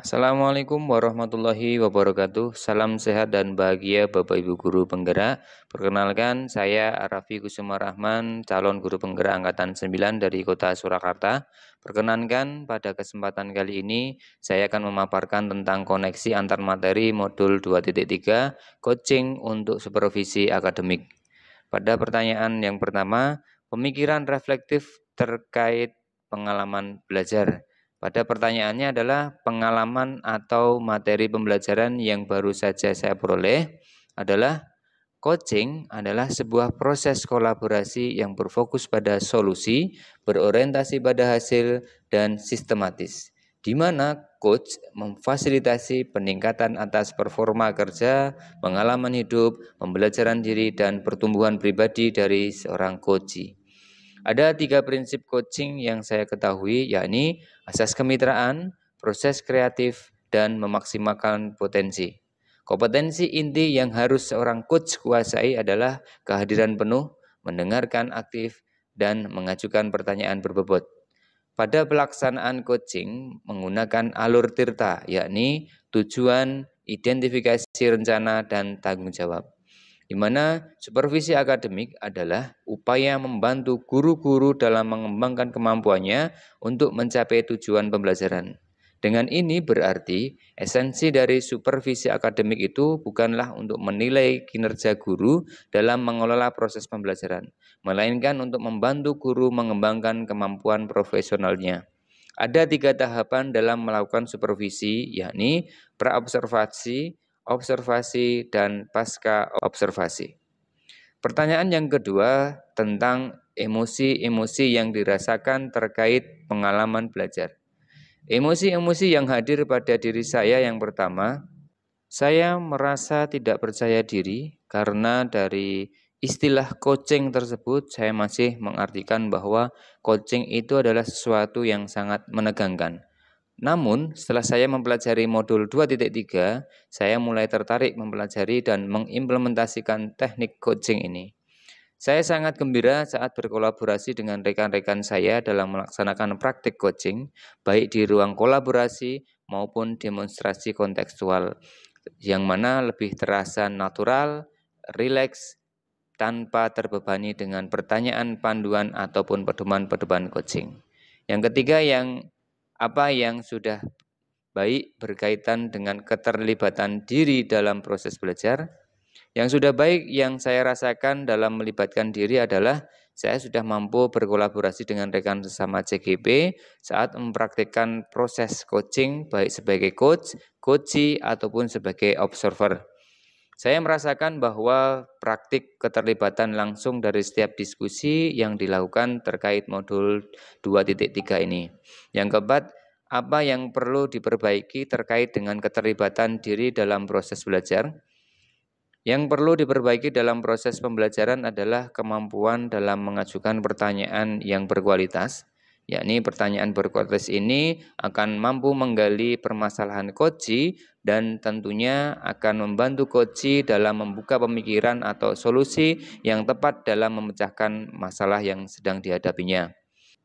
Assalamualaikum warahmatullahi wabarakatuh. Salam sehat dan bahagia Bapak Ibu Guru Penggerak. Perkenalkan, saya Arafi Kusuma Rahman, calon guru penggerak Angkatan 9 dari Kota Surakarta. Perkenankan, pada kesempatan kali ini, saya akan memaparkan tentang koneksi antar materi modul 2.3, coaching untuk supervisi akademik. Pada pertanyaan yang pertama, pemikiran reflektif terkait pengalaman belajar. Pada pertanyaannya adalah pengalaman atau materi pembelajaran yang baru saja saya peroleh adalah coaching adalah sebuah proses kolaborasi yang berfokus pada solusi, berorientasi pada hasil, dan sistematis, di mana coach memfasilitasi peningkatan atas performa kerja, pengalaman hidup, pembelajaran diri, dan pertumbuhan pribadi dari seorang coach. Ada 3 prinsip coaching yang saya ketahui, yakni asas kemitraan, proses kreatif, dan memaksimalkan potensi. Kompetensi inti yang harus seorang coach kuasai adalah kehadiran penuh, mendengarkan aktif, dan mengajukan pertanyaan berbobot. Pada pelaksanaan coaching menggunakan alur tirta, yakni tujuan, identifikasi rencana, dan tanggung jawab, di mana supervisi akademik adalah upaya membantu guru-guru dalam mengembangkan kemampuannya untuk mencapai tujuan pembelajaran. Dengan ini berarti esensi dari supervisi akademik itu bukanlah untuk menilai kinerja guru dalam mengelola proses pembelajaran, melainkan untuk membantu guru mengembangkan kemampuan profesionalnya. Ada 3 tahapan dalam melakukan supervisi, yakni praobservasi, observasi, dan pasca observasi. Pertanyaan yang kedua tentang emosi-emosi yang dirasakan terkait pengalaman belajar. Emosi-emosi yang hadir pada diri saya yang pertama, saya merasa tidak percaya diri karena dari istilah coaching tersebut saya masih mengartikan bahwa coaching itu adalah sesuatu yang sangat menegangkan. Namun, setelah saya mempelajari modul 2.3, saya mulai tertarik mempelajari dan mengimplementasikan teknik coaching ini. Saya sangat gembira saat berkolaborasi dengan rekan-rekan saya dalam melaksanakan praktik coaching, baik di ruang kolaborasi maupun demonstrasi kontekstual, yang mana lebih terasa natural, rileks, tanpa terbebani dengan pertanyaan panduan ataupun pedoman-pedoman coaching. Yang ketiga, apa yang sudah baik berkaitan dengan keterlibatan diri dalam proses belajar. Yang sudah baik yang saya rasakan dalam melibatkan diri adalah saya sudah mampu berkolaborasi dengan rekan sesama CGP saat mempraktikkan proses coaching baik sebagai coach, coachee, ataupun sebagai observer. Saya merasakan bahwa praktik keterlibatan langsung dari setiap diskusi yang dilakukan terkait modul 2.3 ini. Yang keempat, apa yang perlu diperbaiki terkait dengan keterlibatan diri dalam proses belajar? Yang perlu diperbaiki dalam proses pembelajaran adalah kemampuan dalam mengajukan pertanyaan yang berkualitas, yakni pertanyaan berkualitas ini akan mampu menggali permasalahan coachee dan tentunya akan membantu coachee dalam membuka pemikiran atau solusi yang tepat dalam memecahkan masalah yang sedang dihadapinya.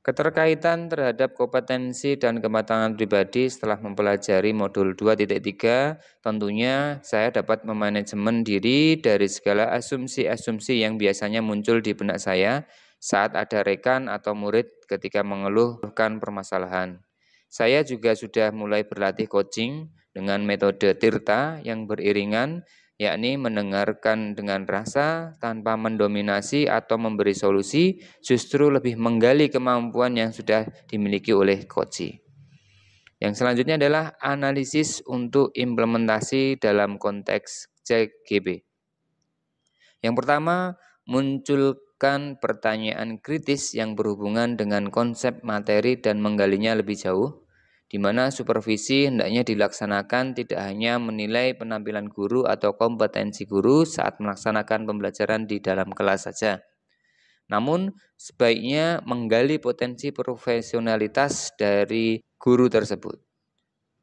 Keterkaitan terhadap kompetensi dan kematangan pribadi setelah mempelajari modul 2.3, tentunya saya dapat memanajemen diri dari segala asumsi-asumsi yang biasanya muncul di benak saya saat ada rekan atau murid ketika mengeluhkan permasalahan. Saya juga sudah mulai berlatih coaching dengan metode tirta yang beriringan, yakni mendengarkan dengan rasa tanpa mendominasi atau memberi solusi, justru lebih menggali kemampuan yang sudah dimiliki oleh coachee. Yang selanjutnya adalah analisis untuk implementasi dalam konteks CGP. Yang pertama, munculkan pertanyaan kritis yang berhubungan dengan konsep materi dan menggalinya lebih jauh, di mana supervisi hendaknya dilaksanakan tidak hanya menilai penampilan guru atau kompetensi guru saat melaksanakan pembelajaran di dalam kelas saja. Namun, sebaiknya menggali potensi profesionalitas dari guru tersebut.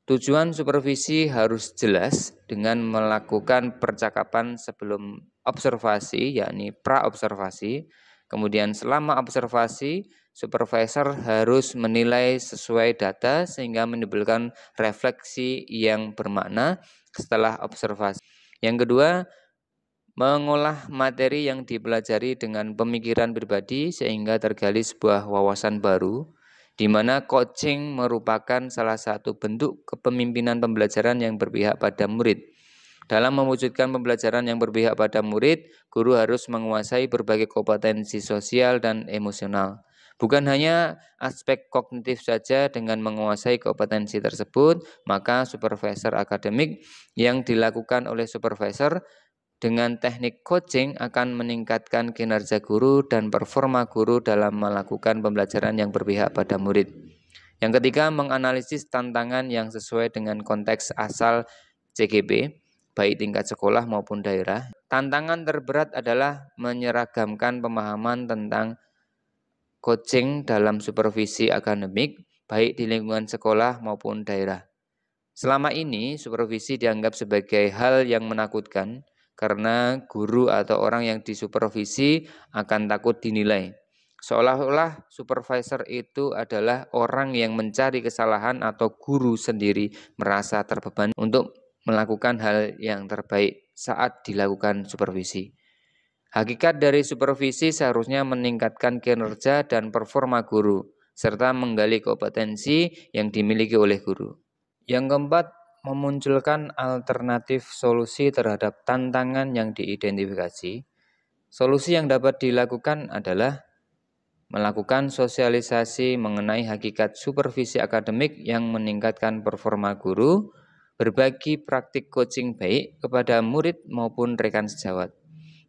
Tujuan supervisi harus jelas dengan melakukan percakapan sebelum observasi, yakni pra-observasi, Kemudian selama observasi, supervisor harus menilai sesuai data sehingga menimbulkan refleksi yang bermakna setelah observasi. Yang kedua, mengolah materi yang dipelajari dengan pemikiran pribadi sehingga tergali sebuah wawasan baru, di mana coaching merupakan salah satu bentuk kepemimpinan pembelajaran yang berpihak pada murid. Dalam mewujudkan pembelajaran yang berpihak pada murid, guru harus menguasai berbagai kompetensi sosial dan emosional. Bukan hanya aspek kognitif saja. Dengan menguasai kompetensi tersebut, maka supervisor akademik yang dilakukan oleh supervisor dengan teknik coaching akan meningkatkan kinerja guru dan performa guru dalam melakukan pembelajaran yang berpihak pada murid. Yang ketiga, menganalisis tantangan yang sesuai dengan konteks asal CGP, baik tingkat sekolah maupun daerah. Tantangan terberat adalah menyeragamkan pemahaman tentang coaching dalam supervisi akademik, baik di lingkungan sekolah maupun daerah. Selama ini, supervisi dianggap sebagai hal yang menakutkan karena guru atau orang yang disupervisi akan takut dinilai. Seolah-olah supervisor itu adalah orang yang mencari kesalahan atau guru sendiri merasa terbebani untuk melakukan hal yang terbaik saat dilakukan supervisi. Hakikat dari supervisi seharusnya meningkatkan kinerja dan performa guru, serta menggali kompetensi yang dimiliki oleh guru. Yang keempat, memunculkan alternatif solusi terhadap tantangan yang diidentifikasi. Solusi yang dapat dilakukan adalah melakukan sosialisasi mengenai hakikat supervisi akademik yang meningkatkan performa guru, berbagi praktik coaching baik kepada murid maupun rekan sejawat,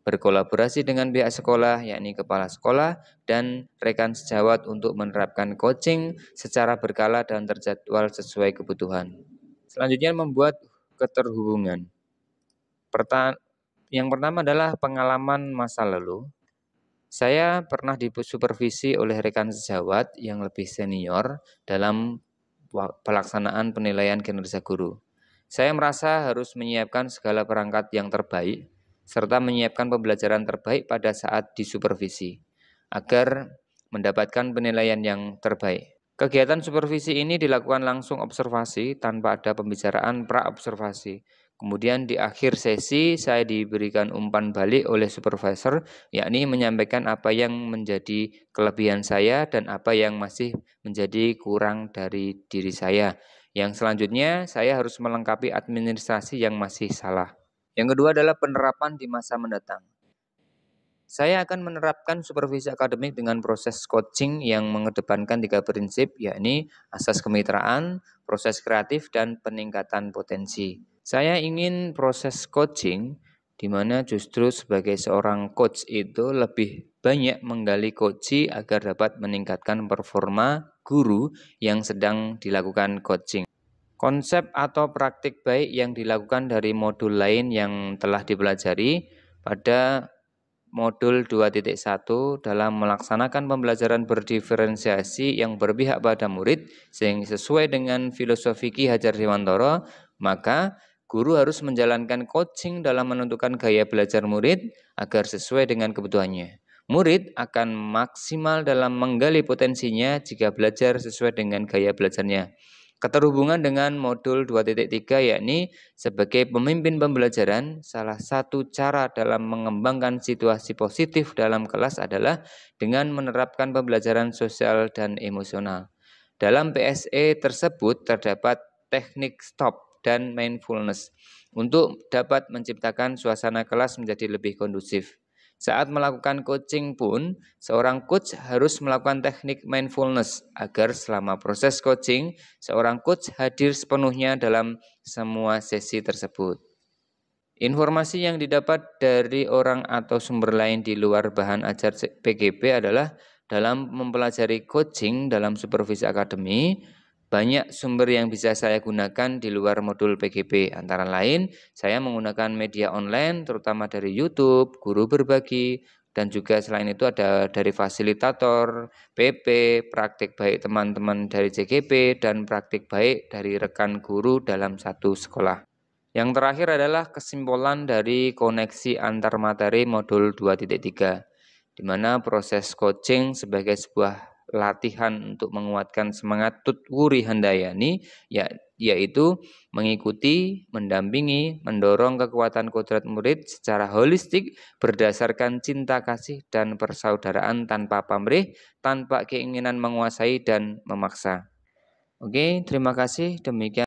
berkolaborasi dengan pihak sekolah, yakni kepala sekolah dan rekan sejawat untuk menerapkan coaching secara berkala dan terjadwal sesuai kebutuhan. Selanjutnya, membuat keterhubungan. Yang pertama adalah pengalaman masa lalu. Saya pernah disupervisi oleh rekan sejawat yang lebih senior dalam pelaksanaan penilaian kinerja guru. Saya merasa harus menyiapkan segala perangkat yang terbaik, serta menyiapkan pembelajaran terbaik pada saat disupervisi, agar mendapatkan penilaian yang terbaik. Kegiatan supervisi ini dilakukan langsung observasi tanpa ada pembicaraan pra-observasi. Kemudian di akhir sesi saya diberikan umpan balik oleh supervisor, yakni menyampaikan apa yang menjadi kelebihan saya dan apa yang masih menjadi kurang dari diri saya. Yang selanjutnya saya harus melengkapi administrasi yang masih salah. Yang kedua adalah penerapan di masa mendatang. Saya akan menerapkan supervisi akademik dengan proses coaching yang mengedepankan 3 prinsip, yakni asas kemitraan, proses kreatif, dan peningkatan potensi. Saya ingin proses coaching di mana justru sebagai seorang coach itu lebih banyak menggali coaching agar dapat meningkatkan performa guru yang sedang dilakukan coaching. Konsep atau praktik baik yang dilakukan dari modul lain yang telah dipelajari pada modul 2.1 dalam melaksanakan pembelajaran berdiferensiasi yang berpihak pada murid sehingga sesuai dengan filosofi Ki Hajar Dewantara, maka guru harus menjalankan coaching dalam menentukan gaya belajar murid agar sesuai dengan kebutuhannya. Murid akan maksimal dalam menggali potensinya jika belajar sesuai dengan gaya belajarnya. Keterhubungan dengan modul 2.3 yakni sebagai pemimpin pembelajaran, salah satu cara dalam mengembangkan situasi positif dalam kelas adalah dengan menerapkan pembelajaran sosial dan emosional. Dalam PSE tersebut terdapat teknik stop dan mindfulness untuk dapat menciptakan suasana kelas menjadi lebih kondusif. Saat melakukan coaching pun, seorang coach harus melakukan teknik mindfulness agar selama proses coaching, seorang coach hadir sepenuhnya dalam semua sesi tersebut. Informasi yang didapat dari orang atau sumber lain di luar bahan ajar PGP adalah dalam mempelajari coaching dalam supervisi akademi, banyak sumber yang bisa saya gunakan di luar modul PGP. Antara lain, saya menggunakan media online, terutama dari YouTube, guru berbagi, dan juga selain itu ada dari fasilitator, PP, praktik baik teman-teman dari CGP, dan praktik baik dari rekan guru dalam satu sekolah. Yang terakhir adalah kesimpulan dari koneksi antar materi modul 2.3. di mana proses coaching sebagai sebuah latihan untuk menguatkan semangat Tutwuri Handayani, yaitu mengikuti, mendampingi, mendorong kekuatan kodrat murid secara holistik berdasarkan cinta kasih dan persaudaraan tanpa pamrih, tanpa keinginan menguasai dan memaksa. Oke, terima kasih. Demikian